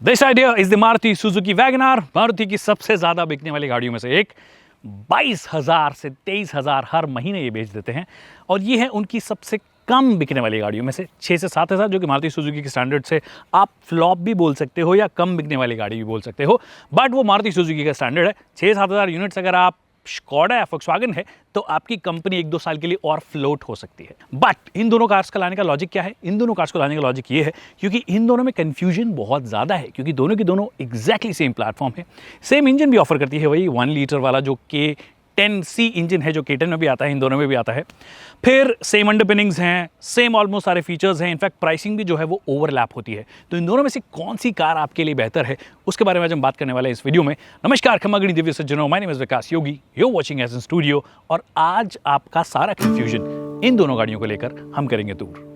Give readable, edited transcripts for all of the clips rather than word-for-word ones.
This idea is the Maruti Suzuki WagonR, Maruti की सबसे ज़्यादा बिकने वाली गाड़ियों में से एक। 22,000 से 23,000 हर महीने ये बेच देते हैं और ये है उनकी सबसे कम बिकने वाली गाड़ियों में से। 6 से 7,000 जो कि मारुति सुजुकी के स्टैंडर्ड से आप फ्लॉप भी बोल सकते हो या कम बिकने वाली गाड़ी भी बोल सकते हो, बट वो मारुति सुजुकी का स्टैंडर्ड है। 6-7,000 यूनिट्स अगर आप स्कोडा या वॉक्सवैगन है तो आपकी कंपनी 1-2 साल के लिए और फ्लोट हो सकती है। बट इन दोनों कार्स का लाने का लॉजिक क्या है? इन दोनों कार्स को लाने का लॉजिक ये है क्योंकि इन दोनों में कंफ्यूजन बहुत ज़्यादा है, क्योंकि दोनों की दोनों एग्जैक्टली सेम प्लेटफॉर्म है, सेम इंजन भी ऑफर करती है, वही 1 लीटर वाला जो K10C इंजन है, जो K10 में भी आता है, इन दोनों में भी आता है। फिर सेम अंडरपिनिंग्स हैं, सेम ऑलमोस्ट सारे फीचर्स हैं, इनफैक्ट प्राइसिंग भी जो है वो ओवरलैप होती है। तो इन दोनों में से कौन सी कार आपके लिए बेहतर है, उसके बारे में आज हम बात करने वाले हैं इस वीडियो में। नमस्कार, खमागणी दिव्य सज्जनों, my name is Vikas Yogi, you are watching age in studio. और आज आपका सारा कंफ्यूजन इन दोनों गाड़ियों को लेकर हम करेंगे दूर।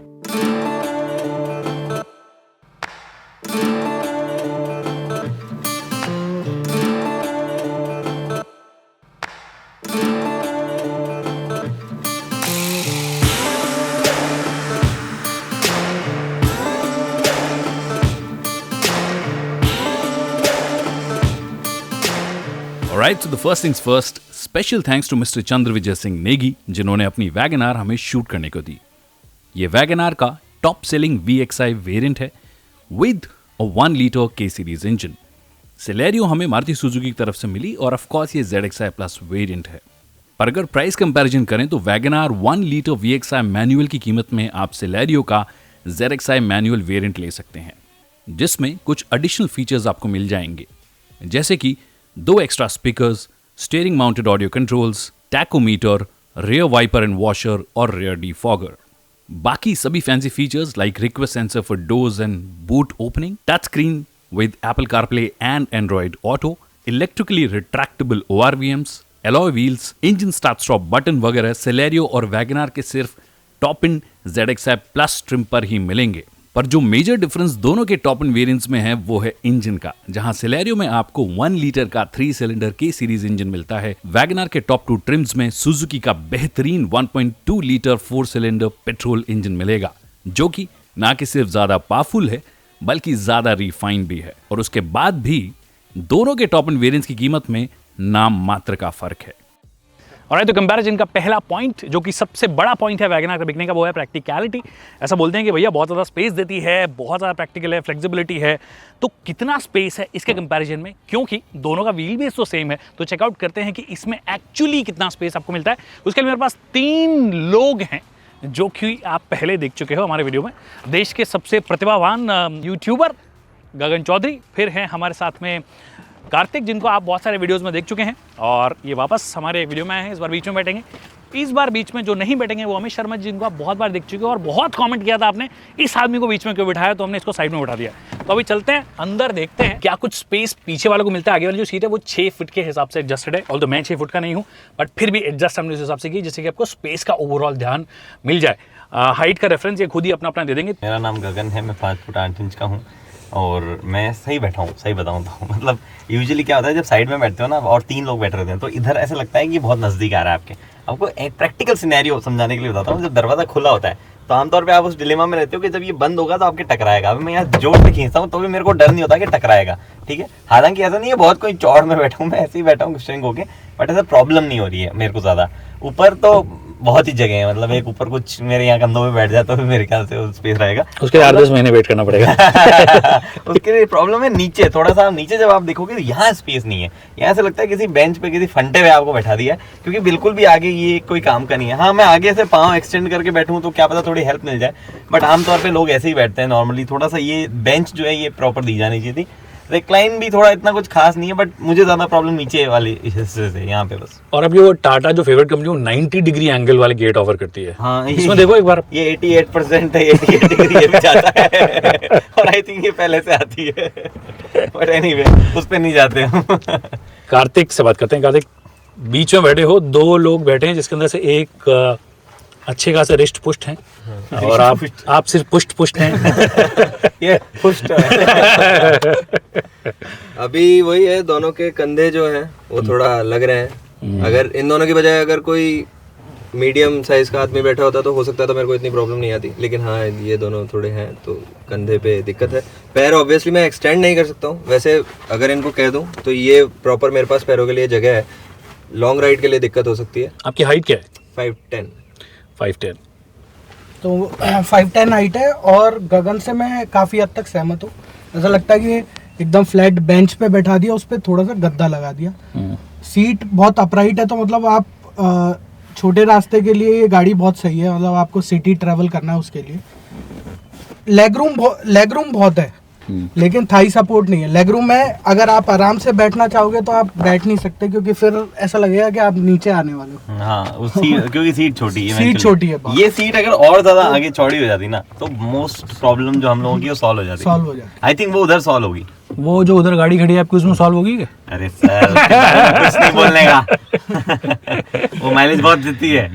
Alright, so the first things first, special thanks to Mr. चंद्र विजय सिंह नेगी, जिन्होंने अपनी वैगनआर हमें शूट करने को दी। ये वैगनआर का टॉप सेलिंग VXI वेरिएंट है with a 1 litre K series engine. Celerio हमें मारुति सुजुकी की तरफ से मिली और ऑफ कोर्स ये ZXI प्लस वेरिएंट है। पर अगर प्राइस कंपैरिजन करें तो वैगनआर 1 लीटर VXI मैनुअल की कीमत में आप सेलेरियो का ZXI मैनुअल वेरिएंट ले सकते हैं, जिसमें कुछ एडिशनल फीचर्स आपको मिल जाएंगे, जैसे कि 2 extra speakers, steering mounted audio controls, tachometer, rear wiper and washer और रियर डिफॉगर। बाकी सभी fancy features like request sensor for doors and boot opening, touch screen with Apple CarPlay and Android Auto, electrically retractable ORVMs, alloy wheels, engine start stop button वगैरह Celerio और WagonR के सिर्फ top in ZXI plus trim पर ही मिलेंगे। पर जो major difference दोनों के टॉप इन वेरिएंट्स में है वो है इंजन का। जहां सेलेरियो में आपको 1 लीटर का 3 सिलेंडर K सीरीज इंजन मिलता है, वैगनआर के टॉप 2 ट्रिम्स में सुजुकी का बेहतरीन 1.2 लीटर 4 सिलेंडर पेट्रोल इंजन मिलेगा, जो कि ना कि सिर्फ ज्यादा पावरफुल है बल्कि ज्यादा रिफाइंड भी है। और उसके बाद भी दोनों के टॉप इन वेरिएंट्स की कीमत में नाम मात्र का फर्क है। और तो कंपैरिजन का पहला पॉइंट, जो कि सबसे बड़ा पॉइंट है वैगनआर का बिकने का, वो है प्रैक्टिकलिटी। ऐसा बोलते हैं कि भैया बहुत ज़्यादा स्पेस देती है, बहुत ज़्यादा प्रैक्टिकल है, फ्लेक्सिबिलिटी है। तो कितना स्पेस है इसके कंपैरिजन में, क्योंकि दोनों का व्हील बेस तो सेम है। तो चेकआउट करते हैं कि इसमें एक्चुअली कितना स्पेस आपको मिलता है। उसके लिए मेरे पास 3 लोग हैं जो कि आप पहले देख चुके हो हमारे वीडियो में। देश के सबसे प्रतिभावान यूट्यूबर गगन चौधरी, फिर हैं हमारे साथ में कार्तिक, जिनको आप बहुत सारे वीडियोस में देख चुके हैं और ये वापस हमारे वीडियो में आए हैं, इस बार बीच में बैठेंगे। इस बार बीच में जो नहीं बैठेंगे वो अमित शर्मा जी, जिनको आप बहुत बार देख चुके हो और बहुत कमेंट किया था आपने, इस आदमी को बीच में क्यों बिठाया, तो हमने इसको साइड में बिठा दिया। तो अभी चलते हैं अंदर, देखते हैं क्या कुछ स्पेस पीछे वालों को मिलता है। आगे वाली जो सीट है वो 6 फुट के हिसाब से एडजस्टेड है, और तो मैं 6 फुट का नहीं हूँ, बट फिर भी एडजस्ट हमने उस हिसाब से की जिससे कि आपको स्पेस का ओवरऑल ध्यान मिल जाए। हाइट का रेफरेंस ये खुद ही अपना अपना दे देंगे। मेरा नाम गगन है, मैं 5 फुट 8 इंच का हूँ और मैं सही बैठा हूँ, सही बताऊँ तो मतलब यूजुअली क्या होता है जब साइड में बैठते हो ना और 3 लोग बैठ रहे हैं तो इधर ऐसा लगता है कि बहुत नज़दीक आ रहा है आपके। आपको एक प्रैक्टिकल सिनेरियो समझाने के लिए बताता हूँ। जब दरवाज़ा खुला होता है तो आमतौर पे आप उस डिलेमा में रहते हो कि जब ये बंद होगा तो आपके टकराएगा। अभी मैं यहाँ जोर से खींचता हूँ तो भी मेरे को डर नहीं होता कि टकराएगा, ठीक है। हालांकि ऐसा नहीं है बहुत कोई चौड़ में बैठा हूँ, मैं ऐसे ही बैठा हूँ स्ट्रिंग होके, बट ऐसा प्रॉब्लम नहीं हो रही है मेरे को ज़्यादा। ऊपर तो बहुत ही जगह है, मतलब एक ऊपर कुछ मेरे यहाँ कंधों में बैठ जाए तो भी मेरे ख्याल से स्पेस रहेगा। उसके 8-10 महीने वेट करना पड़ेगा। उसके लिए प्रॉब्लम है नीचे, थोड़ा सा नीचे जब आप देखोगे तो यहाँ स्पेस नहीं है। यहाँ से लगता है किसी बेंच पे किसी फंटे पे आपको बैठा दिया है, क्योंकि बिल्कुल भी आगे ये कोई काम का नहीं है। हाँ, मैं आगे से पाँव एक्सटेंड करके बैठूँ तो क्या पता थोड़ी हेल्प मिल जाए, बट आमतौर पर लोग ऐसे ही बैठते हैं नॉर्मली। थोड़ा सा ये बेंच जो है ये प्रॉपर दी जानी चाहिए थी। रिक्लाइन भी थोड़ा इतना कुछ खास नहीं है, बट मुझे ज्यादा प्रॉब्लम नीचे वाली हिस्से से यहाँ पे बस। और अब ये वो टाटा जो फेवरेट कंपनी वो 90 डिग्री एंगल वाले गेट ऑफर करती है। हाँ, इसमें देखो एक बार, ये 88% है, 88 डिग्री ये भी जाता है और आई थिंक ये पहले से आती है, बट एनीवे उस पे नहीं जाते हम। कार्तिक से बात करते हैं। कार्तिक, बीच में बैठे हो, 2 लोग बैठे हैं जिसके अंदर से एक अच्छे खासे रिस्ट पुष्ट हैं और आप सिर्फ पुष्ट हैं। ये पुष्ट है। अभी वही है, दोनों के कंधे जो हैं वो थोड़ा लग रहे हैं। अगर इन दोनों की बजाय अगर कोई मीडियम साइज का आदमी बैठा होता तो हो सकता था मेरे को इतनी प्रॉब्लम नहीं आती, लेकिन हाँ ये दोनों थोड़े हैं तो कंधे पे दिक्कत है। पैर ऑब्वियसली मैं एक्सटेंड नहीं कर सकता हूँ, वैसे अगर इनको कह दूँ तो ये प्रॉपर मेरे पास पैरों के लिए जगह है। लॉन्ग राइड के लिए दिक्कत हो सकती है। आपकी हाइट क्या है? 5'10". 5'10". तो 5'10" हाइट है और गगन से मैं काफ़ी हद तक सहमत हूँ। ऐसा लगता है कि एकदम फ्लैट बेंच पे बैठा दिया, उस पर थोड़ा सा गद्दा लगा दिया। सीट बहुत अपराइट है, तो मतलब आप छोटे रास्ते के लिए ये गाड़ी बहुत सही है। मतलब आपको सिटी ट्रैवल करना है उसके लिए। लेग रूम बहुत है, लेकिन थाई सपोर्ट नहीं है। लेग रूम में अगर आप आराम से बैठना चाहोगे तो आप बैठ नहीं सकते, क्योंकि फिर ऐसा लगेगा कि आप नीचे आने वाले हो। हाँ क्योंकि सीट छोटी है। सीट छोटी है बहुत। ये सीट अगर और ज्यादा आगे चौड़ी हो जाती ना तो मोस्ट प्रॉब्लम जो हम लोगों की वो सॉल्व हो जाती। आई थिंक वो उधर सॉल्व होगी। वो जो उधर गाड़ी खड़ी है आपकी, उसमें सॉल्व होगी क्या? अरे सर कुछ नहीं बोलने का वो माइलेज बहुत देती है।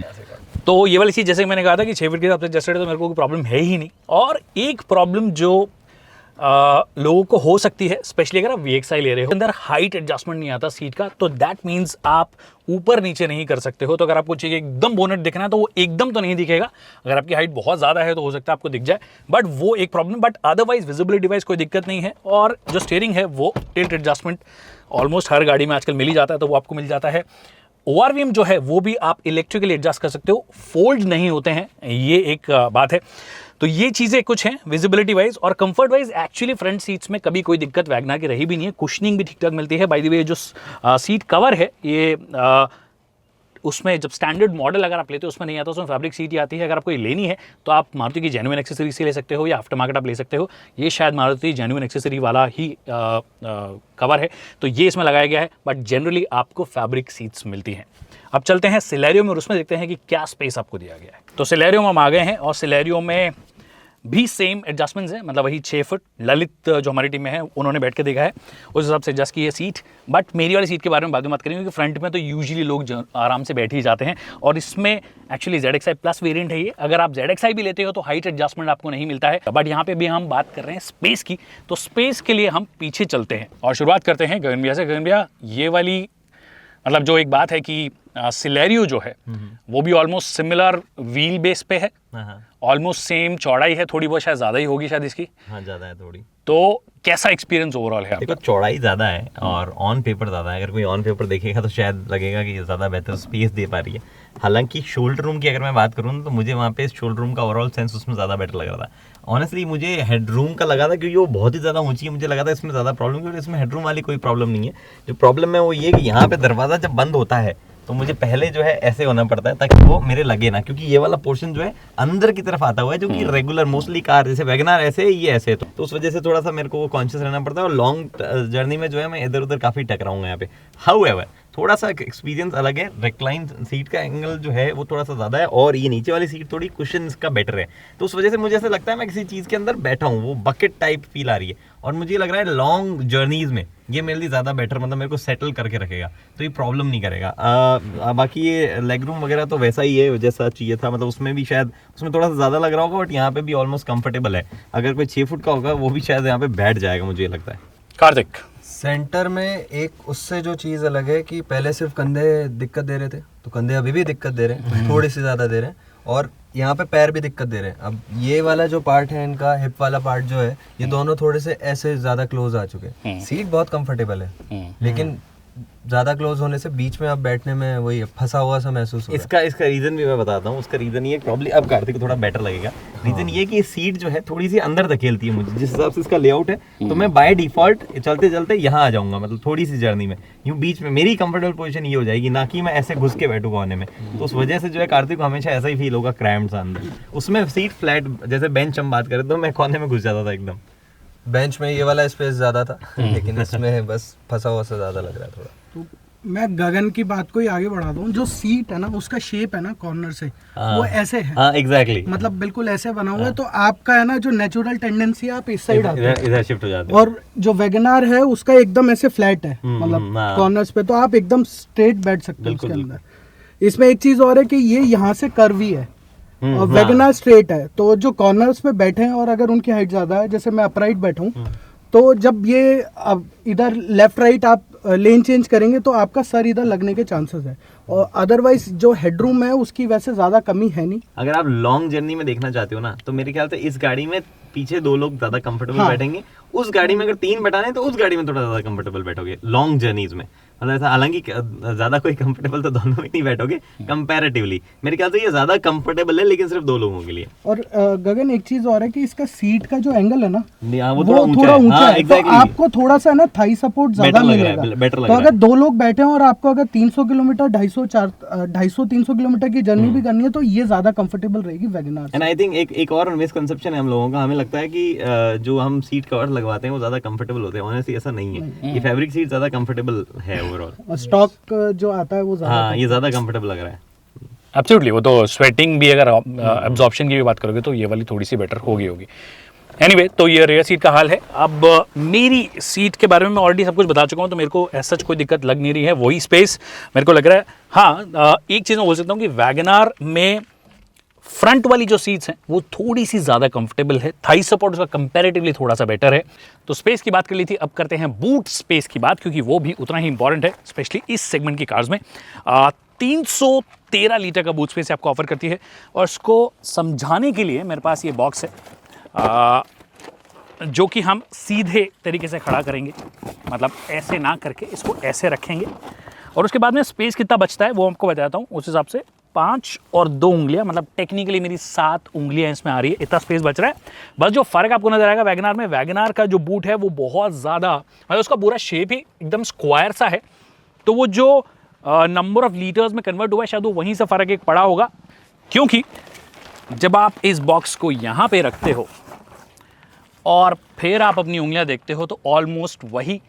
तो ये वाली चीज़ जैसे मैंने कहा था कि 6 फीट के हिसाब से एडजस्टेड है, तो मेरे को कोई प्रॉब्लम है ही नहीं। और एक प्रॉब्लम जो लोगों को हो सकती है, स्पेशली अगर आप VXI ले रहे हो, अंदर हाइट एडजस्टमेंट नहीं आता सीट का, तो दैट मीन्स आप ऊपर नीचे नहीं कर सकते हो। तो अगर आपको चाहिए एकदम बोनेट दिखना है तो वो एकदम तो नहीं दिखेगा। अगर आपकी हाइट बहुत ज़्यादा है तो हो सकता है आपको दिख जाए, बट वो एक problem. But otherwise visibility wise कोई दिक्कत नहीं है। और जो स्टीयरिंग है वो टिल्ट एडजस्टमेंट ऑलमोस्ट हर गाड़ी में आजकल मिल ही जाता है, तो वो आपको मिल जाता है। ORVM जो है वो भी आप इलेक्ट्रिकली एडजस्ट कर सकते हो, फोल्ड नहीं होते हैं, ये एक बात है। तो ये चीज़ें कुछ हैं विजिबिलिटी वाइज। और comfort wise actually front seats में कभी कोई दिक्कत वैगनर की रही भी नहीं है। कुशनिंग भी ठीक ठाक मिलती है। बाय द वे जो सीट कवर है ये उसमें जब स्टैंडर्ड मॉडल अगर आप लेते हो उसमें नहीं आता, उसमें फैब्रिक सीट ही आती है। अगर आपको ये लेनी है तो आप मारुति की जेन्युइन एक्सेसरी से ले सकते हो या आफ्टर मार्केट आप ले सकते हो। ये शायद मारुति जेन्युइन एक्सेसरी वाला ही कवर है, तो ये इसमें लगाया गया है, बट जनरली आपको फैब्रिक सीट्स मिलती हैं। अब चलते हैं सिलेरियो में और उसमें देखते हैं कि क्या स्पेस आपको दिया गया है। तो सिलेरियो में हम आ गए हैं और सिलेरियो में भी सेम एडजस्टमेंट्स हैं, मतलब वही 6 फुट। ललित जो हमारी टीम में है उन्होंने बैठ के देखा है, उस हिसाब से एडजस्ट की है सीट। बट मेरी वाली सीट के बारे में बाद में बात करेंगे, क्योंकि फ्रंट में तो यूजुअली लोग आराम से बैठ ही जाते हैं। और इसमें एक्चुअली ZXI प्लस वेरिएंट है ये। अगर आप ZXI भी लेते हो तो हाइट एडजस्टमेंट आपको नहीं मिलता है। बट यहाँ पे भी हम बात कर रहे हैं स्पेस की, तो स्पेस के लिए हम पीछे चलते हैं और शुरुआत करते हैं गगन भैया से। गगन भैया, ये वाली मतलब जो एक बात है कि सिलेरियो जो है वो भी ऑलमोस्ट सिमिलर व्हील बेस पे है, ऑलमोस्ट सेम चौड़ाई है, थोड़ी बहुत शायद ज़्यादा ही होगी शायद इसकी। हाँ ज़्यादा है थोड़ी। तो कैसा एक्सपीरियंस ओवरऑल है? देखो चौड़ाई ज़्यादा है और ऑन पेपर ज़्यादा है। अगर कोई ऑन पेपर देखेगा तो शायद लगेगा कि ज़्यादा बेहतर स्पेस दे पा रही है। हालांकि शोल्डर रूम की अगर मैं बात करूँ तो मुझे वहाँ पे शोल्डर रूम का ओवरऑल सेंस उसमें ज़्यादा बेटर लग रहा था। ऑनेस्टली मुझे हेड रूम का लगा था, क्योंकि वो बहुत ही ज़्यादा ऊंची है, मुझे लगा था इसमें ज़्यादा प्रॉब्लम, क्योंकि इसमें हेड रूम वाली कोई प्रॉब्लम नहीं है। जो प्रॉब्लम है वो ये कि यहाँ पे दरवाज़ा जब बंद होता है तो मुझे पहले जो है ऐसे होना पड़ता है ताकि वो मेरे लगे ना, क्योंकि ये वाला पोर्शन जो है अंदर की तरफ आता हुआ है, जो कि रेगुलर मोस्टली कार जैसे वैगनआर ऐसे ये ऐसे, तो उस वजह से थोड़ा सा मेरे को कॉन्शियस रहना पड़ता है। और लॉन्ग जर्नी में जो है मैं इधर उधर काफ़ी टकराऊंगा यहाँ पे। हाउएवर थोड़ा सा एक्सपीरियंस अलग है। रेक्लाइन सीट का एंगल जो है वो थोड़ा सा ज़्यादा है और ये नीचे वाली सीट थोड़ी कुशन इसका बेटर है, तो उस वजह से मुझे ऐसा लगता है मैं किसी चीज़ के अंदर बैठा हूँ, वो बकेट टाइप फील आ रही है। और मुझे लग रहा है लॉन्ग जर्नीज में ये मेरे लिए ज़्यादा बेटर, मतलब मेरे को सेटल करके रखेगा, तो ये प्रॉब्लम नहीं करेगा। बाकी ये लेग रूम वगैरह तो वैसा ही है जैसा चाहिए था, मतलब उसमें भी शायद उसमें थोड़ा सा ज़्यादा लग रहा होगा, बट यहाँ पे भी ऑलमोस्ट कंफर्टेबल है। अगर कोई 6 फुट का होगा वो भी शायद यहाँ पे बैठ जाएगा, मुझे लगता है। कार्तिक, सेंटर में एक उससे जो चीज़ अलग है कि पहले सिर्फ कंधे दिक्कत दे रहे थे, तो कंधे अभी भी दिक्कत दे रहे हैं, थोड़ी सी ज़्यादा दे रहे हैं, और यहाँ पे पैर भी दिक्कत दे रहे हैं। अब ये वाला जो पार्ट है इनका, हिप वाला पार्ट जो है, ये दोनों थोड़े से ऐसे ज़्यादा क्लोज आ चुके हैं। सीट बहुत कंफर्टेबल है, लेकिन ज़्यादा क्लोज होने से बीच में आप बैठने में वही फंसा हुआ सा महसूस हो रहा है। इसका रीज़न भी मैं बताता हूँ। उसका रीज़न ये प्रॉब्लम अब कार्तिक को थोड़ा बेटर लगेगा। रीज़न ये कि ये सीट जो है थोड़ी सी अंदर धकेलती है मुझे, जिस हिसाब से इसका लेआउट है, तो मैं बाय डिफॉल्ट चलते चलते यहाँ आ जाऊँगा, मतलब थोड़ी सी जर्नी में यूँ बीच में मेरी कंफर्टेबल पोजीशन ये हो जाएगी, ना कि मैं ऐसे घुस के बैठूँ कोने में। तो उस वजह से जो है कार्तिक को हमेशा ऐसा ही फील होगा, क्रैम्ड सा अंदर। उसमें सीट फ्लैट, जैसे बेंच हम बात करें तो मैं कोने में घुस जाता था एकदम। बेंच में ये वाला स्पेस ज़्यादा था, लेकिन इसमें बस फंसा हुआ सा ज़्यादा लग रहा है थोड़ा। तो मैं गगन की बात को ही आगे बढ़ा दूं, जो सीट है ना उसका शेप है ना कॉर्नर से वो ऐसे है। हाँ एग्जैक्टली, मतलब बिल्कुल ऐसे बना हुआ है, तो आपका है ना जो नेचुरल टेंडेंसी है आप इस साइड आते हैं, इधर शिफ्ट हो जाते हैं। और जो वैगनआर है उसका एकदम ऐसे फ्लैट है, मतलब कॉर्नर्स पे, तो आप एकदम स्ट्रेट बैठ सकते हैं उसके अंदर। इसमें एक चीज और है कि ये यहाँ से कर्वी है और वैगनआर स्ट्रेट है, तो जो कॉर्नर्स पे बैठे हैं और अगर उनकी हाइट ज्यादा है, जैसे मैं अपराइट बैठा हूँ, तो जब ये अब इधर लेफ्ट राइट आप लेन चेंज करेंगे तो आपका सर इधर लगने के चांसेस है, और अदरवाइज जो हेडरूम है उसकी वैसे ज़्यादा कमी है नहीं। अगर आप लॉन्ग जर्नी में देखना चाहते हो ना, तो मेरे ख्याल से इस गाड़ी में पीछे 2 लोग ज्यादा कंफर्टेबल बैठेंगे। उस गाड़ी में अगर 3 बैठाने तो उस गाड़ी में थोड़ा ज्यादा कंफर्टेबल बैठोगे लॉन्ग जर्नीज में। मतलब ऐसा, हालांकि ज्यादा कोई कंफर्टेबल तो दोनों में नहीं बैठोगे कंपैरेटिवली। मेरे ख्याल से ये ज्यादा कंफर्टेबल है, लेकिन सिर्फ 2 लोगों के लिए। और गगन एक चीज और है कि इसका सीट का जो एंगल है ना, वो थोड़ा ऊंचा है, exactly। तो आपको थोड़ा सा ना थाई सपोर्ट ज्यादा मिलेगा। तो अगर 2 लोग बैठे हैं और आपको अगर 300 किलोमीटर 250-300 किलोमीटर की जर्नी भी करनी है तो ये ज्यादा कंफर्टेबल रहेगी वैगनआर। एंड आई थिंक एक और मिसकंसेप्शन है हम लोगों का, हमें लगता है कि जो हम सीट कवर लगवाते हैं वो ज्यादा कंफर्टेबल होते हैं। ऑनेस्टली ऐसा नहीं है, ये फैब्रिक सीट ज्यादा कंफर्टेबल है ओवरऑल। स्टॉक जो आता है वो ज्यादा, हाँ, ये ज्यादा कंफर्टेबल लग रहा है। एब्सोल्युटली, वो तो स्वेटिंग भी अगर एब्जॉर्प्शन की भी बात करोगे तो ये वाली थोड़ी सी बेटर होगी। एनीवे, तो ये रेयर सीट का हाल है। अब मेरी सीट के बारे में मैं ऑलरेडी सब कुछ बता चुका हूँ, तो मेरे को ऐसा कोई दिक्कत लग नहीं रही है। वही स्पेस मेरे को लग रहा है। हाँ, एक चीज़ मैं बोल सकता हूँ कि वैगनआर में फ्रंट वाली जो सीट्स हैं वो थोड़ी सी ज़्यादा कंफर्टेबल है, थाई सपोर्ट उसका कंपैरेटिवली थोड़ा सा बेटर है। तो स्पेस की बात कर ली थी, अब करते हैं बूट स्पेस की बात, क्योंकि वो भी उतना ही इंपॉर्टेंट है, स्पेशली इस सेगमेंट की कार्स में। 313 लीटर का बूट स्पेस आपको ऑफर करती है, और इसको समझाने के लिए मेरे पास ये बॉक्स है, जो कि हम सीधे तरीके से खड़ा करेंगे, मतलब ऐसे ना करके इसको ऐसे रखेंगे, और उसके बाद में स्पेस कितना बचता है वो आपको बताता हूँ। उस हिसाब से 5 और 2 उंगलियां, मतलब टेक्निकली मेरी 7 उंगलियां इसमें आ रही है, इतना स्पेस बच रहा है। बस जो फर्क आपको नजर आएगा वैगनआर में, वैगनआर का जो बूट है वो बहुत ज़्यादा, मतलब उसका पूरा शेप ही एकदम स्क्वायर सा है, तो वो जो नंबर ऑफ लीटर्स में कन्वर्ट हुआ है शायद वो वहीं से फ़र्क एक पड़ा होगा। क्योंकि जब आप इस बॉक्स को यहाँ पे रखते हो और फिर आप अपनी उंगलियां देखते हो तो ऑलमोस्ट वही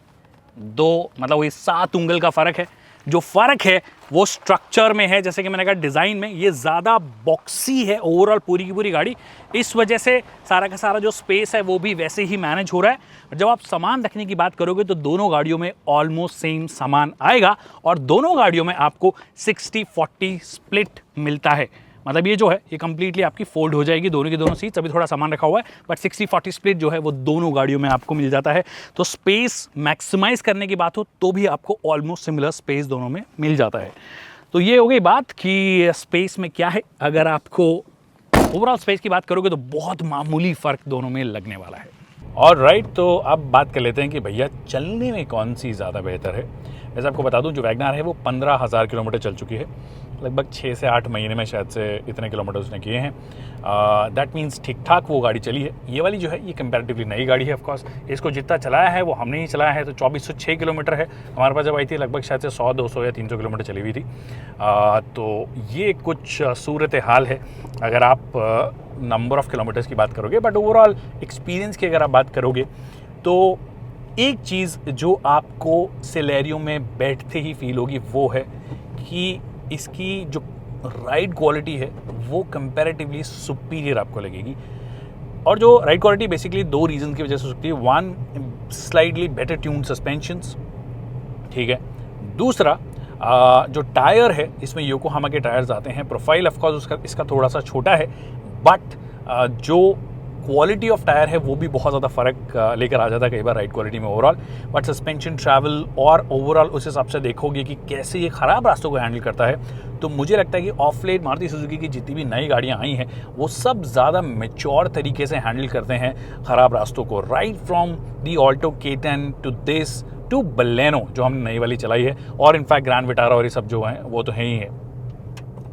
2, मतलब वही 7 उंगल का फ़र्क है। जो फ़र्क है वो स्ट्रक्चर में है, जैसे कि मैंने कहा डिज़ाइन में ये ज़्यादा बॉक्सी है ओवरऑल पूरी की पूरी गाड़ी, इस वजह से सारा का सारा जो स्पेस है वो भी वैसे ही मैनेज हो रहा है। जब आप सामान रखने की बात करोगे तो दोनों गाड़ियों में ऑलमोस्ट सेम सामान आएगा, और दोनों गाड़ियों में आपको 60-40 स्प्लिट मिलता है। मतलब ये जो है ये कंप्लीटली आपकी फोल्ड हो जाएगी, दोनों की दोनों सीट्स। अभी थोड़ा सामान रखा हुआ है, बट 60-40 स्प्लिट जो है वो दोनों गाड़ियों में आपको मिल जाता है। तो स्पेस मैक्सिमाइज करने की बात हो तो भी आपको ऑलमोस्ट सिमिलर स्पेस दोनों में मिल जाता है। तो ये हो गई बात कि स्पेस में क्या है। अगर आपको ओवरऑल स्पेस की बात करोगे तो बहुत मामूली फ़र्क दोनों में लगने वाला है। और राइट, तो अब बात कर लेते हैं कि भैया चलने में कौन सी ज़्यादा बेहतर है। वैसे आपको बता दूं, जो वैगनआर है वो 15,000 किलोमीटर चल चुकी है, लगभग 6 से 8 महीने में शायद से इतने किलोमीटर उसने किए हैं। दैट मीन्स ठीक ठाक वो गाड़ी चली है। ये वाली जो है ये कंपैरेटिवली नई गाड़ी है। ऑफकोर्स इसको जितना चलाया है वो हमने ही चलाया है, तो 2406 किलोमीटर है। हमारे पास जब आई थी लगभग शायद से 100, 200 या 300 किलोमीटर चली हुई थी। तो ये कुछ सूरत हाल है अगर आप नंबर ऑफ़ किलोमीटर्स की बात करोगे। बट ओवरऑल एक्सपीरियंस की अगर आप बात करोगे तो एक चीज़ जो आपको सेलेरियो में बैठते ही फील होगी वो है कि इसकी जो राइड क्वालिटी है वो कंपैरेटिवली सुपीरियर आपको लगेगी। और जो राइड क्वालिटी बेसिकली 2 रीज़न की वजह से हो सकती है। 1, स्लाइटली बेटर ट्यून सस्पेंशंस, ठीक है। दूसरा, जो टायर है इसमें योकोहामा के टायर्स आते हैं। प्रोफाइल ऑफकोर्स इसका थोड़ा सा छोटा है, बट जो क्वालिटी ऑफ टायर है वो भी बहुत ज़्यादा फ़र्क लेकर आ जाता है कई बार राइड क्वालिटी में ओवरऑल। बट सस्पेंशन, ट्रैवल और ओवरऑल उस हिसाब से देखोगे कि कैसे ये ख़राब रास्तों को हैंडल करता है, तो मुझे लगता है कि ऑफ लेट मारुति सुजुकी की जितनी भी नई गाड़ियाँ आई हैं वो सब ज़्यादा मेच्योर तरीके से हैंडल करते हैं ख़राब रास्तों को। Right from the Alto K10 to this to Baleno जो हमने नई वाली चलाई है, और इनफैक्ट ग्रैंड विटारा और ये सब जो हैं वो तो है ही है।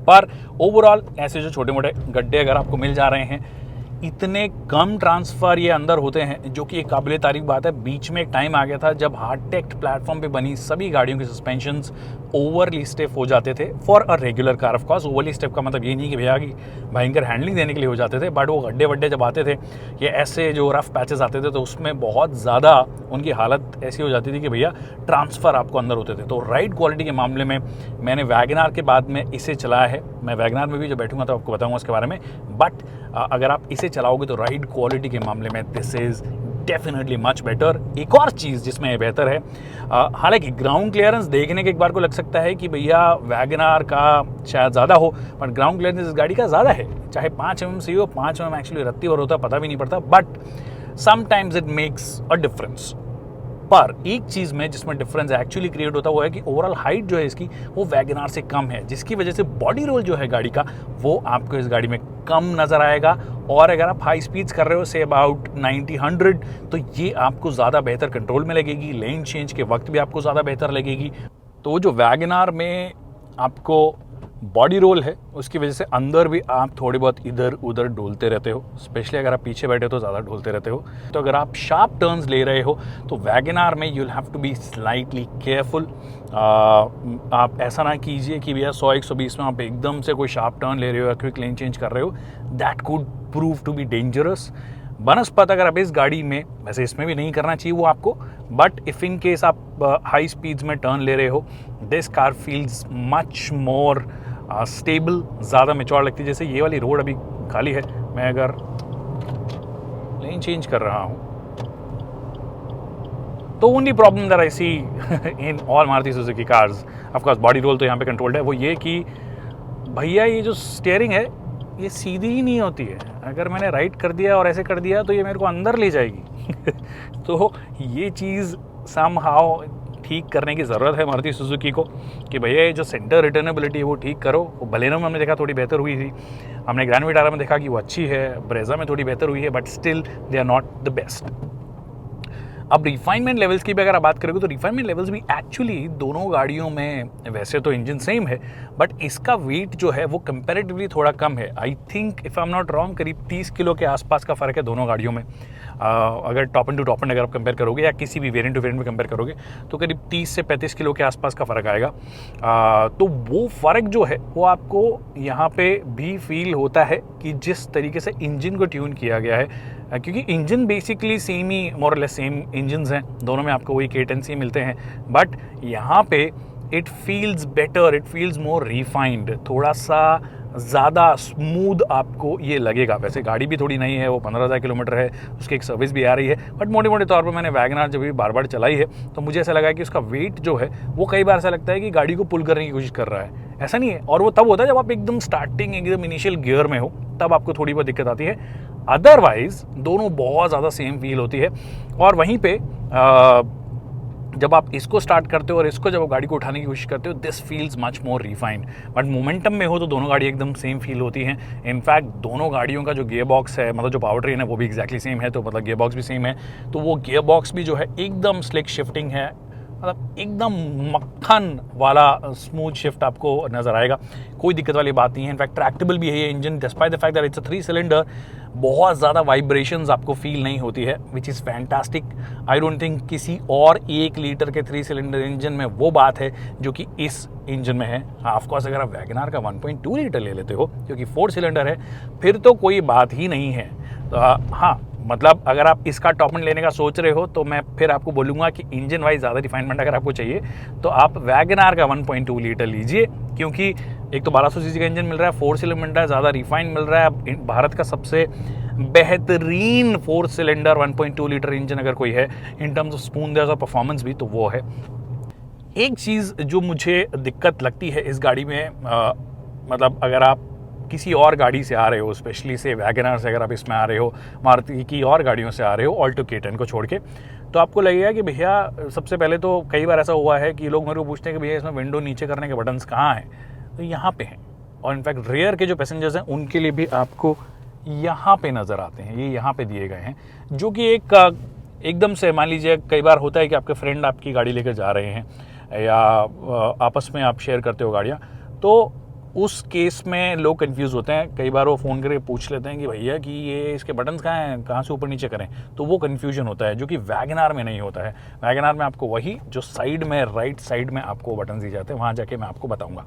पर ओवरऑल ऐसे जो छोटे मोटे गड्ढे अगर आपको मिल जा रहे हैं, इतने कम ट्रांसफ़र ये अंदर होते हैं, जो कि एक काबिल तारीफ बात है। बीच में एक टाइम आ गया था जब हार्ड-टेक्ड प्लेटफॉर्म पे बनी सभी गाड़ियों के सस्पेंशंस ओवरली स्टिफ हो जाते थे for a regular car. Of course overly stiff का मतलब ये नहीं कि भैया की भयंकर हैंडलिंग देने के लिए हो जाते थे, बट वो गड्ढे वड्ढे जब आते थे, ये ऐसे जो रफ पैचेस आते थे, तो उसमें बहुत ज़्यादा उनकी हालत ऐसी हो जाती थी कि भैया ट्रांसफ़र आपको अंदर होते थे। तो राइड क्वालिटी के मामले में मैंने वैगनआर के बाद में इसे चलाया है। मैं वैगनआर में भी जब बैठूंगा तो आपको बताऊंगा उसके बारे में, बट अगर आप इसे चलाओगे तो राइड क्वालिटी के मामले में this is definitely much better. एक और चीज़ जिसमें ये बेहतर है, हालांकि ग्राउंड क्लियरेंस देखने के एक बार को लग सकता है कि भैया वैगनआर का शायद ज़्यादा हो, बट ग्राउंड क्लियरेंस इस गाड़ी का ज़्यादा है। चाहे 5 mm से हो, 5 mm एक्चुअली रत्ती भर होता है, पता भी नहीं पड़ता। But sometimes it makes a difference. पर एक चीज़ में जिसमें डिफरेंस एक्चुअली क्रिएट होता है वो है कि ओवरऑल हाइट जो है इसकी वो वैगनआर से कम है, जिसकी वजह से बॉडी रोल जो है गाड़ी का वो आपको इस गाड़ी में कम नज़र आएगा। और अगर आप हाई स्पीड्स कर रहे हो से अबाउट 90-100 तो ये आपको ज़्यादा बेहतर कंट्रोल में लगेगी, लेन चेंज के वक्त भी आपको ज़्यादा बेहतर लगेगी। तो जो वैगनआर में आपको बॉडी रोल है उसकी वजह से अंदर भी आप थोड़ी बहुत इधर उधर डोलते रहते हो, स्पेशली अगर आप पीछे बैठे हो तो ज़्यादा डोलते रहते हो। तो अगर आप शार्प टर्न्स ले रहे हो तो वैगनआर में you will have to be slightly careful. आप ऐसा ना कीजिए कि भैया 100-120 में आप एकदम से कोई शार्प टर्न ले रहे हो या क्विक लेन चेंज कर रहे हो, that could prove to be dangerous. बनस्पत अगर आप इस गाड़ी में, वैसे इसमें भी नहीं करना चाहिए वो आपको, बट इफ़ इन केस आप हाई स्पीड्स में टर्न ले रहे हो, this car feels much more stable, ज़्यादा मैच्योर लगती है। जैसे ये वाली रोड अभी खाली है, मैं अगर लेन चेंज कर रहा हूँ तो only problem that I see in all Maruti Suzuki cars, of course body roll तो यहाँ पे कंट्रोल्ड है, वो ये कि भैया ये जो स्टीयरिंग है ये सीधी ही नहीं होती है। अगर मैंने राइट कर दिया और ऐसे कर दिया तो ये मेरे को अंदर ले जाएगी तो ये चीज़ समहाउ ठीक करने की ज़रूरत है मारुति सुजुकी को कि भैया ये जो सेंटर रिटर्नेबिलिटी है वो ठीक करो। वो बलेनो में हमने देखा थोड़ी बेहतर हुई थी, हमने ग्रैंड विटारा में देखा कि वो अच्छी है, ब्रेजा में थोड़ी बेहतर हुई है, but still they are not the best. अब रिफाइनमेंट लेवल्स की भी अगर आप बात करोगे तो रिफाइनमेंट लेवल्स भी एक्चुअली दोनों गाड़ियों में, वैसे तो इंजन सेम है बट इसका वेट जो है वो कंपैरेटिवली थोड़ा कम है। I think if I am not wrong करीब 30 किलो के आसपास का फ़र्क है दोनों गाड़ियों में। अगर top end to top end अगर आप कंपेयर करोगे या किसी भी वेरिएंट टू वेरिएंट में कंपेयर करोगे तो करीब 30 से 35 किलो के आसपास का फ़र्क आएगा। तो वो फ़र्क जो है वो आपको यहाँ पे भी फील होता है कि जिस तरीके से इंजन को ट्यून किया गया है, क्योंकि इंजन बेसिकली सेम ही मोर लेस सेम इंजन्स हैं, दोनों में आपको वही केटेंसी मिलते हैं, बट यहाँ पे it feels better, it feels more refined, थोड़ा सा ज़्यादा स्मूथ आपको ये लगेगा। वैसे गाड़ी भी थोड़ी नई है, वो 15,000 किलोमीटर है, उसकी एक सर्विस भी आ रही है, बट मोटे मोटे तौर पर मैंने वैगनआर जब भी बार बार चलाई है तो मुझे ऐसा लगा कि उसका वेट जो है वो कई बार ऐसा लगता है कि गाड़ी को पुल करने की कोशिश कर रहा है। ऐसा नहीं है, और वो तब होता है जब आप एकदम स्टार्टिंग एकदम इनिशियल गियर में हो, तब आपको थोड़ी बहुत दिक्कत आती है। अदरवाइज दोनों बहुत ज़्यादा सेम फील होती है। और वहीं पे जब आप इसको स्टार्ट करते हो और इसको जब आप गाड़ी को उठाने की कोशिश करते हो, this feels much more refined. But momentum में हो तो दोनों गाड़ी एकदम सेम फील होती हैं। इनफैक्ट दोनों गाड़ियों का जो गियर बॉक्स है, मतलब जो पावर ट्रेन है वो भी एक्जैक्टली सेम है, तो मतलब गियर बॉक्स भी सेम है, तो वो गियर बॉक्स भी जो है एकदम स्लिक शिफ्टिंग है, मतलब एकदम मक्खन वाला स्मूथ शिफ्ट आपको नज़र आएगा, कोई दिक्कत वाली बात नहीं है। इनफैक्ट ट्रैक्टेबल भी है ये engine, despite the fact that it's a 3 cylinder, बहुत ज़्यादा वाइब्रेशंस आपको फील नहीं होती है, which is fantastic. I don't think किसी और 1 लीटर के 3 सिलेंडर इंजन में वो बात है जो कि इस इंजन में है। हाँ, ऑफकोर्स अगर आप वैगनआर का 1.2 लीटर ले लेते हो क्योंकि 4 सिलेंडर है, फिर तो कोई बात ही नहीं है। तो हाँ, मतलब अगर आप इसका टॉप एंड लेने का सोच रहे हो तो मैं फिर आपको बोलूँगा कि इंजन वाइज ज़्यादा रिफाइनमेंट अगर आपको चाहिए तो आप वैगनआर का 1.2 लीटर लीजिए, क्योंकि एक तो 1200 सीसी का इंजन मिल रहा है, 4 सिलेंडर मिल रहा है, ज़्यादा रिफाइन मिल रहा है। भारत का सबसे बेहतरीन 4 सिलेंडर 1.2 लीटर इंजन अगर कोई है इन टर्म्स ऑफ स्मूथनेस और परफॉर्मेंस भी, तो वो है। एक चीज़ जो मुझे दिक्कत लगती है इस गाड़ी में, मतलब अगर आप किसी और गाड़ी से आ रहे हो, स्पेशली से वैगनआर से अगर आप इसमें आ रहे हो, मारुति की और गाड़ियों से आ रहे हो ऑल्टो K10 को छोड़ के, तो आपको लगेगा कि भैया सबसे पहले तो कई बार ऐसा हुआ है कि लोग मेरे को पूछते हैं कि भैया इसमें विंडो नीचे करने के बटन्स कहाँ हैं, तो यहाँ पे हैं। और इनफैक्ट रेयर के जो पैसेंजर्स हैं उनके लिए भी आपको यहाँ पे नज़र आते हैं, ये यहाँ पे दिए गए हैं, जो कि एकदम से मान लीजिए कई बार होता है कि आपके फ्रेंड आपकी गाड़ी लेकर जा रहे हैं या आपस में आप शेयर करते हो गाड़ियाँ, तो उस केस में लोग कंफ्यूज होते हैं। कई बार वो फ़ोन करके पूछ लेते हैं कि भैया कि ये इसके बटन्स कहाँ हैं, कहाँ से ऊपर नीचे करें, तो वो कन्फ्यूजन होता है, जो कि वैगनआर में नहीं होता है। वैगनआर में आपको वही जो साइड में, राइट साइड में आपको बटन दिए जाते हैं, वहाँ जाके मैं आपको बताऊँगा।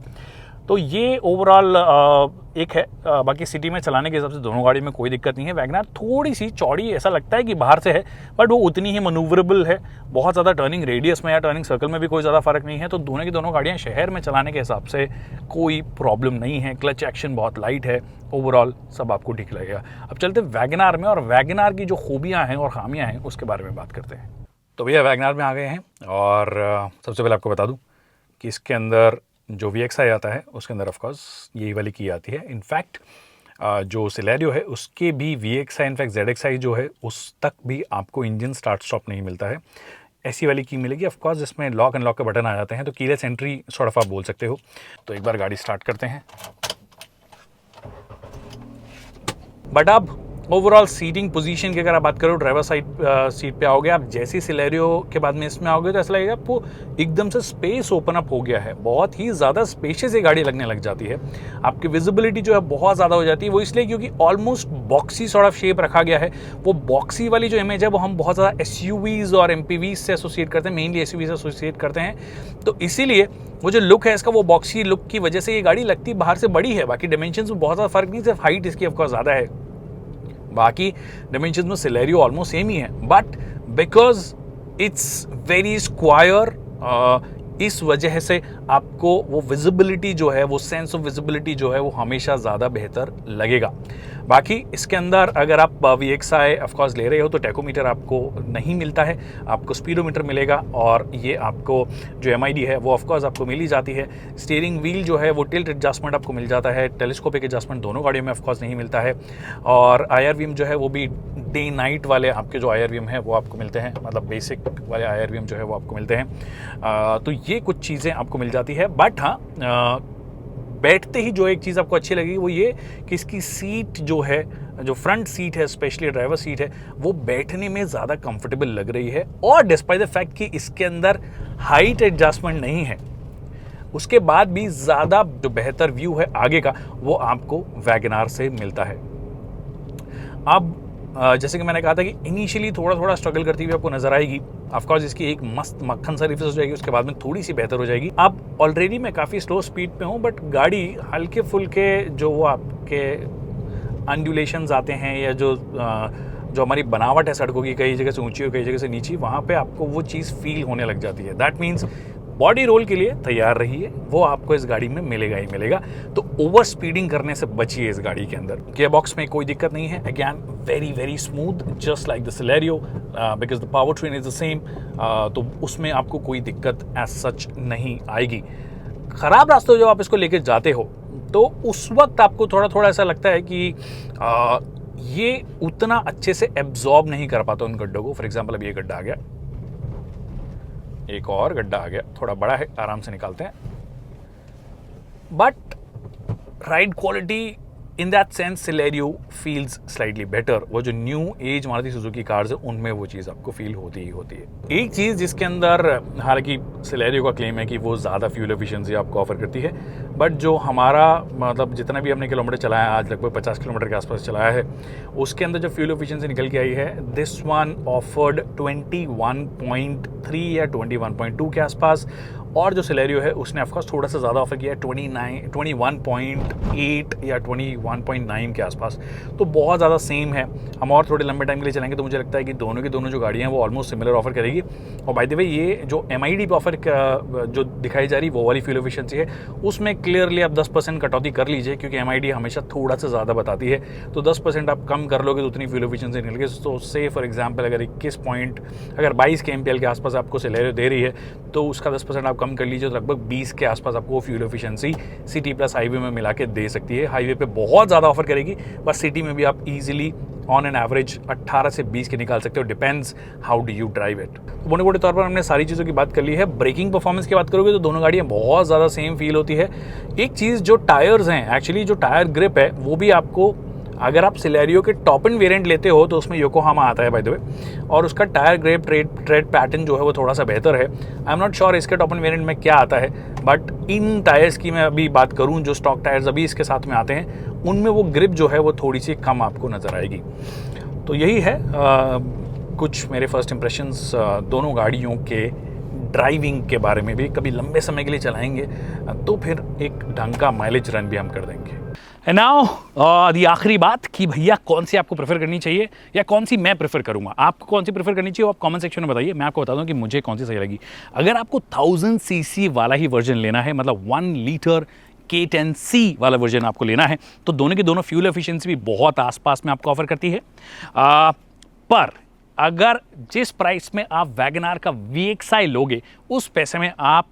तो ये ओवरऑल एक है। बाकी सिटी में चलाने के हिसाब से दोनों गाड़ी में कोई दिक्कत नहीं है। वैगनआर थोड़ी सी चौड़ी ऐसा लगता है कि बाहर से है, बट वो उतनी ही मनूवरेबल है। बहुत ज़्यादा टर्निंग रेडियस में या टर्निंग सर्कल में भी कोई ज़्यादा फर्क नहीं है। तो दोनों की दोनों गाड़ियाँ शहर में चलाने के हिसाब से कोई प्रॉब्लम नहीं है। क्लच एक्शन बहुत लाइट है, ओवरऑल सब आपको ठीक लगेगा। अब चलते वैगनआर में, और वैगनआर की जो खूबियाँ हैं और खामियाँ हैं उसके बारे में बात करते हैं। तो भैया वैगनआर में आ गए हैं, और सबसे पहले आपको बता दूँ कि इसके अंदर जो VXI आता है उसके अंदर ऑफकोर्स यही वाली की आती है। इनफैक्ट जो सिलेरियो है उसके भी VXI इनफैक्ट ZXI जो है उस तक भी आपको इंजन स्टार्ट स्टॉप नहीं मिलता है। ऐसी वाली की मिलेगी। ऑफ कोर्स इसमें लॉक अनलॉक के बटन आ जाते हैं, तो कीलेस एंट्री सॉर्ट ऑफ आप बोल सकते हो। तो एक बार गाड़ी स्टार्ट करते हैं। बट अब ओवरऑल सीटिंग पोजीशन की अगर आप बात करो, ड्राइवर साइड सीट पे आओगे आप, जैसे सिलेरियो के बाद में इसमें आओगे तो ऐसा लगेगा आपको एकदम से स्पेस ओपन अप हो गया है। बहुत ही ज़्यादा स्पेशियस ये गाड़ी लगने लग जाती है। आपकी विजिबिलिटी जो है बहुत ज़्यादा हो जाती है। वो इसलिए क्योंकि almost boxy sort of shape रखा गया है। वो बॉक्सी वाली जो इमेज है वो हम बहुत ज़्यादा SUVs और MPVs से एसोसिएट करते हैं, मेनली SUV से एसोसिएट करते हैं। तो इसीलिए वो जो लुक है इसका, वो बॉक्सी लुक की वजह से ये गाड़ी लगती बाहर से बड़ी है। बाकी डायमेंशंस में बहुत ज़्यादा फर्क नहीं, सिर्फ हाइट इसकी ऑफकोर्स ज़्यादा है। बाकी डायमेंशंस में सिलेरियो ऑलमोस्ट सेम ही है, but because it's very square, इस वजह से आपको वो विजिबिलिटी जो है, वो सेंस ऑफ विजिबिलिटी जो है वो हमेशा ज़्यादा बेहतर लगेगा। बाकी इसके अंदर अगर आप VXI ऑफ कोर्स ले रहे हो तो टैकोमीटर आपको नहीं मिलता है, आपको स्पीडोमीटर मिलेगा। और ये आपको जो MID है वो ऑफ कोर्स आपको मिल ही जाती है। स्टीयरिंग व्हील जो है वो टिल्ट एडजस्टमेंट आपको मिल जाता है, टेलीस्कोपिक एडजस्टमेंट दोनों गाड़ियों में ऑफ कोर्स नहीं मिलता है। और IRVM जो है वो भी डे नाइट वाले आपके जो IRVM है वो आपको मिलते हैं, मतलब बेसिक वाले IRVM जो है वो आपको मिलते हैं। तो ये कुछ चीज़ें आपको मिल जाती है। बट हाँ, बैठते ही जो एक चीज़ आपको अच्छी लगेगी वो ये कि इसकी सीट जो है, जो फ्रंट सीट है, स्पेशली ड्राइवर सीट है, वो बैठने में ज़्यादा कंफर्टेबल लग रही है। और डिस्पाइट द फैक्ट कि इसके अंदर हाइट एडजस्टमेंट नहीं है, उसके बाद भी ज़्यादा जो बेहतर व्यू है आगे का वो आपको वैगनआर से मिलता है। अब जैसे कि मैंने कहा था कि इनिशियली थोड़ा थोड़ा स्ट्रगल करती हुई आपको नजर आएगी। ऑफकोर्स इसकी एक मस्त मक्खन सर्विस हो जाएगी, उसके बाद में थोड़ी सी बेहतर हो जाएगी। अब ऑलरेडी मैं काफ़ी स्लो स्पीड पे हूँ, बट गाड़ी हल्के फुल्के जो वो आपके अंडुलेशंस आते हैं या जो हमारी बनावट है सड़कों की, कई जगह से ऊंची और कई जगह से नीची, वहाँ पे आपको वो चीज़ फील होने लग जाती है। दैट मीन्स बॉडी रोल के लिए तैयार रहिए, वो आपको इस गाड़ी में मिलेगा ही मिलेगा। तो ओवर स्पीडिंग करने से बचिए इस गाड़ी के अंदर। गियर बॉक्स में कोई दिक्कत नहीं है, again very very smooth, just like the Celerio, because the power train is the same. तो उसमें आपको कोई दिक्कत एज सच नहीं आएगी। ख़राब रास्तों जब आप इसको लेके जाते हो तो उस वक्त आपको थोड़ा थोड़ा ऐसा लगता है कि ये उतना अच्छे से एब्जॉर्ब नहीं कर पाता उन गड्ढों को। फॉर एग्जाम्पल अब ये गड्ढा आ गया, एक और गड्ढा आ गया, थोड़ा बड़ा है, आराम से निकालते हैं। But ride quality in that sense Celerio feels slightly better. वो जो new age Maruti Suzuki cars है उनमें वो चीज़ आपको फील होती ही होती है। एक चीज़ जिसके अंदर हालांकि सिलेरियो का क्लेम है कि वो ज़्यादा फ्यूल एफिशिएंसी आपको ऑफर करती है, बट जो हमारा मतलब जितना भी हमने किलोमीटर चलाया है, आज लगभग 50 किलोमीटर के आसपास चलाया है, उसके अंदर जो फ्यूल एफिशिएंसी निकल के आई है, दिस वन ऑफर्ड 21.3 या 21.2 के आसपास। और जो सिलेरियो है उसने ऑफकोर्स थोड़ा सा ज़्यादा ऑफर किया है, 21.8 या 21.9 के आसपास। तो बहुत ज़्यादा सेम है। हम और थोड़े लंबे टाइम के लिए चलेंगे तो मुझे लगता है कि दोनों की दोनों जो गाड़ियाँ हैं वो ऑलमोस्ट सिमिलर ऑफर करेगी। और बाय द वे ये जो MID पे ऑफर जो दिखाई जा रही वो वाली फ्यूल एफिशिएंसी है, उसमें क्लियरली आप 10% कटौती कर लीजिए, क्योंकि MID हमेशा थोड़ा सा ज़्यादा बताती है। तो 10% आप कम कर लोगे तो उतनी फ्यूल एफिशिएंसी निकल गई। तो से फॉर एग्जाम्पल अगर 22 के MPL के आसपास आपको सिलेरियो दे रही है तो उसका 10% आप कम कर लीजिए तो लगभग 20 के आसपास आपको fuel efficiency city plus highway में मिला के दे सकती है। हाईवे पे बहुत ज़्यादा ऑफर करेगी, बस सिटी में भी आप इजीली ऑन एन एवरेज 18 से 20 के निकाल सकते हो, depends how do you drive it. तो मोटे मोटे तौर पर हमने सारी चीज़ों की बात कर ली है। ब्रेकिंग परफॉर्मेंस की बात करोगे तो दोनों गाड़ियाँ बहुत ज़्यादा सेम फील होती है। एक चीज़ जो टायर्स हैं, एक्चुअली जो टायर ग्रिप है वो भी आपको, अगर आप सिलेरियो के टॉप एंड वेरिएंट लेते हो तो उसमें योकोहामा आता है बाय द वे, और उसका टायर ग्रिप ट्रेड पैटर्न जो है वो थोड़ा सा बेहतर है। आई एम नॉट श्योर इसके टॉप एंड वेरिएंट में क्या आता है, बट इन टायर्स की मैं अभी बात करूं जो स्टॉक टायर्स अभी इसके साथ में आते हैं उनमें वो ग्रिप जो है वो थोड़ी सी कम आपको नज़र आएगी। तो यही है कुछ मेरे फर्स्ट इंप्रेशंस दोनों गाड़ियों के ड्राइविंग के बारे में भी। कभी लंबे समय के लिए चलाएंगे तो फिर एक ढंग का माइलेज रन भी हम कर देंगे। एंड नाउ दी आखिरी बात कि भैया कौन सी आपको प्रेफर करनी चाहिए या कौन सी मैं प्रेफर करूंगा। आपको कौन सी प्रेफर करनी चाहिए आप कमेंट सेक्शन में बताइए, मैं आपको बता दूं कि मुझे कौन सी सही लगी। अगर आपको 1000 cc वाला ही वर्जन लेना है, मतलब 1 लीटर K10C वाला वर्जन आपको लेना है, तो दोनों की दोनों फ्यूल एफिशिएंसी भी बहुत आसपास में आपको ऑफर करती है। पर अगर जिस प्राइस में आप वैगनआर का VXI लोगे उस पैसे में आप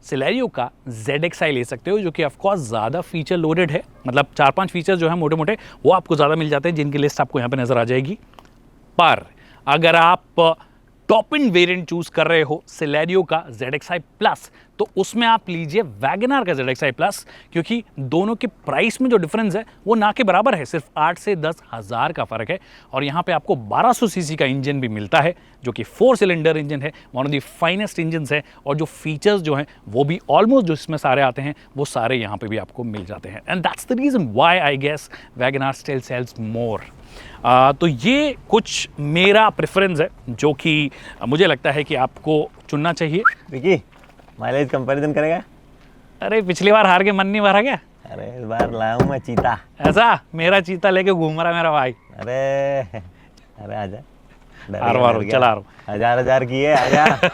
Celerio का ZXi ले सकते हो, जो कि ऑफकोर्स ज़्यादा फीचर लोडेड है। मतलब 4-5 फीचर जो है मोटे मोटे वो आपको ज़्यादा मिल जाते हैं, जिनकी लिस्ट आपको यहाँ पे नज़र आ जाएगी। पर अगर आप टॉप इन वेरिएंट चूज कर रहे हो Celerio का ZXi प्लस, तो उसमें आप लीजिए WagonR का ZXi प्लस, क्योंकि दोनों के प्राइस में जो डिफरेंस है वो ना के बराबर है, सिर्फ 8 से 10 हज़ार का फ़र्क है। और यहाँ पे आपको 1200 सीसी का इंजन भी मिलता है, जो कि 4 सिलेंडर इंजन है, one of the finest engine है। और जो फीचर्स जो हैं वो भी ऑलमोस्ट जो इसमें सारे आते हैं वो सारे यहाँ पे भी आपको मिल जाते हैं। And that's the reason why I guess WagonR still sells more. तो ये कुछ मेरा प्रेफरेंस है, जो कि मुझे लगता है कि आपको चुनना चाहिए। विकी, माइलेज कंपैरिजन करेगा? अरे पिछली बार हार के मन नहीं भरा क्या? अरे इस बार लाया हूँ मैं चीता। ऐसा मेरा चीता लेके घूम रहा मेरा भाई। अरे अरे आजा, आ रहा हूँ, चला रहा हूँ। हजार की है, आजा।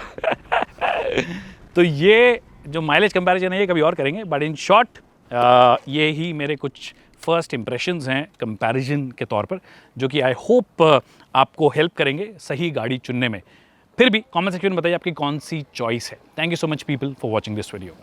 तो ये जो माइलेज कंपैरिजन है ये कभी और करेंगे, बट इन शॉर्ट ये ही मेरे कुछ फर्स्ट इंप्रेशंस हैं कंपैरिजन के तौर पर, जो कि आई होप आपको हेल्प करेंगे सही गाड़ी चुनने में। फिर भी कमेंट सेक्शन में बताइए आपकी कौन सी चॉइस है। Thank you so much people for watching this video.